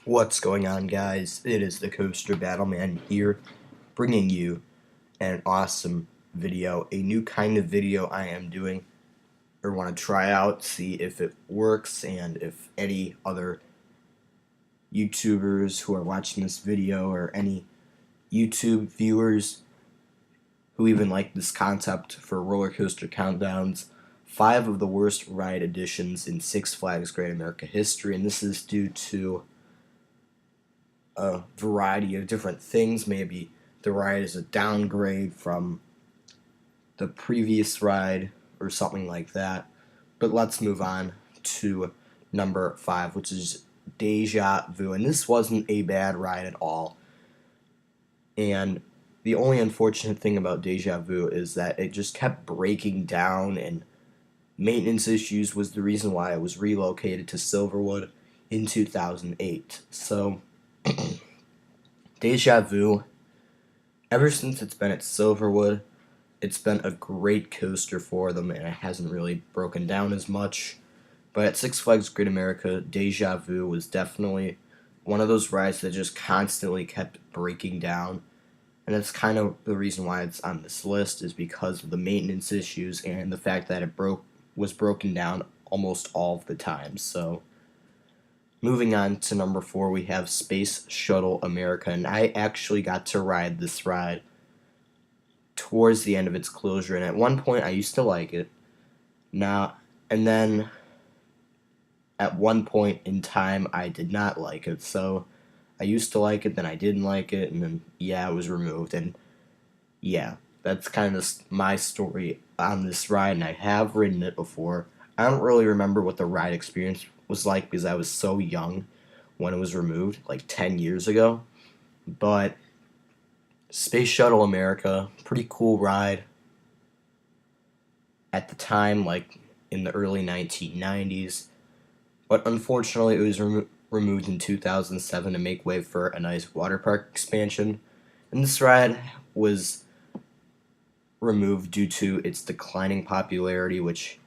What's going on, guys? It is the Coaster Battleman here, bringing you an awesome video, a new kind of video I am doing, or want to try out, see if it works, and if any other YouTubers who are watching this video, or any YouTube viewers who even like this concept for roller coaster countdowns, 5 of the worst ride additions in Six Flags Great America history, and this is due to a variety of different things. Maybe the ride is a downgrade from the previous ride or something like that. But let's move on to number 5, which is Deja Vu. And this wasn't a bad ride at all. And the only unfortunate thing about Deja Vu is that it just kept breaking down, and maintenance issues was the reason why it was relocated to Silverwood in 2008. So Deja Vu, ever since it's been at Silverwood, it's been a great coaster for them, and it hasn't really broken down as much. But at Six Flags Great America, Deja Vu was definitely one of those rides that just constantly kept breaking down. And that's kind of the reason why it's on this list, is because of the maintenance issues and the fact that it was broken down almost all of the time. So moving on to number 4, we have Space Shuttle America, and I actually got to ride this ride towards the end of its closure, and at one point I used to like it. And then at one point in time I did not like it. So I used to like it, then I didn't like it, and then it was removed. And yeah, that's kind of my story on this ride, and I have ridden it before. I don't really remember what the ride experience was like because I was so young when it was removed, like 10 years ago. But Space Shuttle America, pretty cool ride at the time, like in the early 1990s. But unfortunately, it was removed in 2007 to make way for a nice water park expansion. And this ride was removed due to its declining popularity, which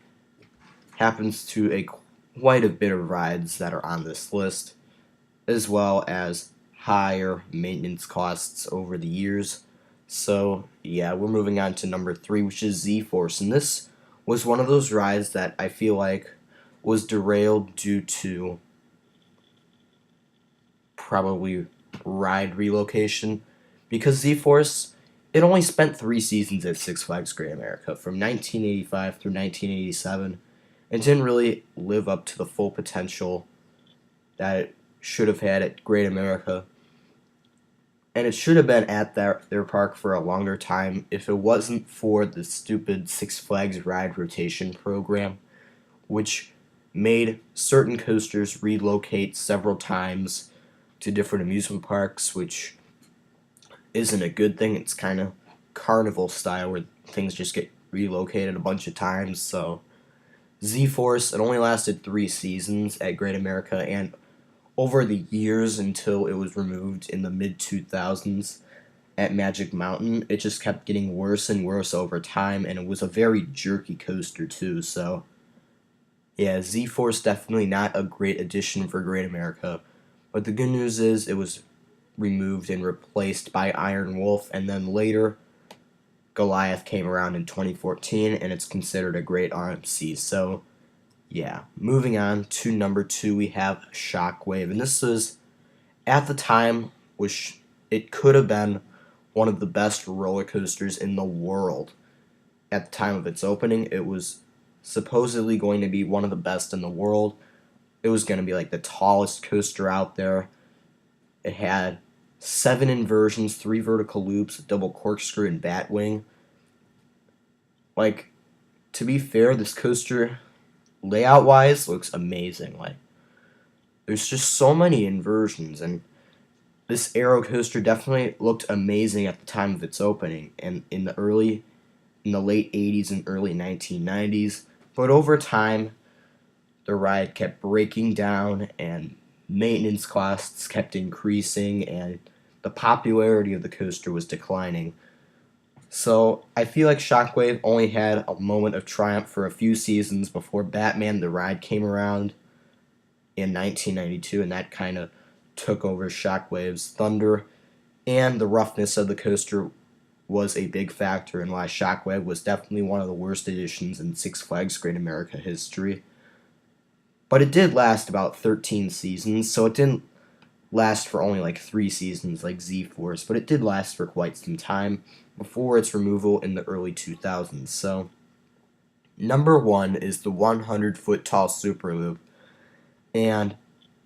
happens to quite a bit of rides that are on this list, as well as higher maintenance costs over the years. So yeah, we're moving on to number 3, which is Z-Force, and this was one of those rides that I feel like was derailed due to probably ride relocation, because Z-Force, it only spent 3 seasons at Six Flags Great America from 1985 through 1987, and didn't really live up to the full potential that it should have had at Great America. And it should have been at their park for a longer time if it wasn't for the stupid Six Flags ride rotation program, which made certain coasters relocate several times to different amusement parks, which isn't a good thing. It's kind of carnival style where things just get relocated a bunch of times. So Z-Force, it only lasted 3 seasons at Great America, and over the years until it was removed in the mid-2000s at Magic Mountain, it just kept getting worse and worse over time, and it was a very jerky coaster too. So yeah, Z-Force definitely not a great addition for Great America. But the good news is it was removed and replaced by Iron Wolf, and then later Goliath came around in 2014, and it's considered a great RMC. So yeah, moving on to number 2, we have Shockwave, and this was, at the time, it could have been one of the best roller coasters in the world. At the time of its opening, it was supposedly going to be one of the best in the world. It was going to be like the tallest coaster out there. It had 7 inversions, 3 vertical loops, a double corkscrew, and batwing. Like, to be fair, this coaster, layout wise, looks amazing. Like, there's just so many inversions, and this aero coaster definitely looked amazing at the time of its opening, and in the late 80s and early 1990s. But over time, the ride kept breaking down, and maintenance costs kept increasing, and the popularity of the coaster was declining. So I feel like Shockwave only had a moment of triumph for a few seasons before Batman the Ride came around in 1992, and that kind of took over Shockwave's thunder, and the roughness of the coaster was a big factor in why Shockwave was definitely one of the worst additions in Six Flags Great America history. But it did last about 13 seasons, so it didn't last for only like 3 seasons like Z-Force, but it did last for quite some time before its removal in the early 2000s. So, number 1 is the 100-foot tall Superloop, and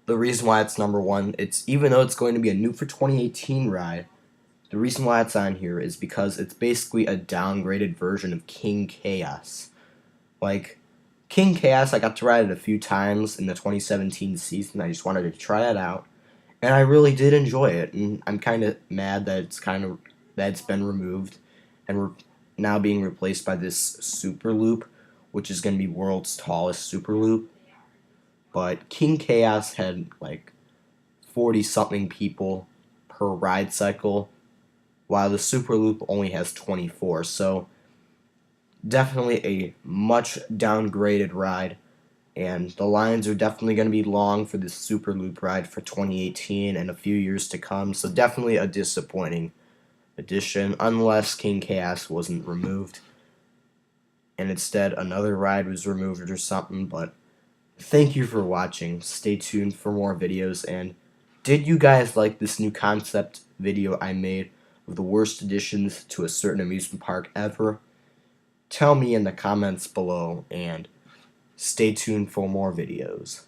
the reason why it's number 1, it's even though it's going to be a new for 2018 ride, the reason why it's on here is because it's basically a downgraded version of King Chaos. Like, King Chaos, I got to ride it a few times in the 2017 season. I just wanted to try it out, and I really did enjoy it. And I'm kind of mad that it's been removed, and we're now being replaced by this Superloop, which is going to be world's tallest Superloop. But King Chaos had like 40 something people per ride cycle, while the Superloop only has 24. So definitely a much downgraded ride, and the lines are definitely going to be long for this Superloop ride for 2018 and a few years to come. So definitely a disappointing addition, unless King Chaos wasn't removed and instead another ride was removed or something. But thank you for watching. Stay tuned for more videos, and did you guys like this new concept video I made of the worst additions to a certain amusement park ever? Tell me in the comments below, and stay tuned for more videos.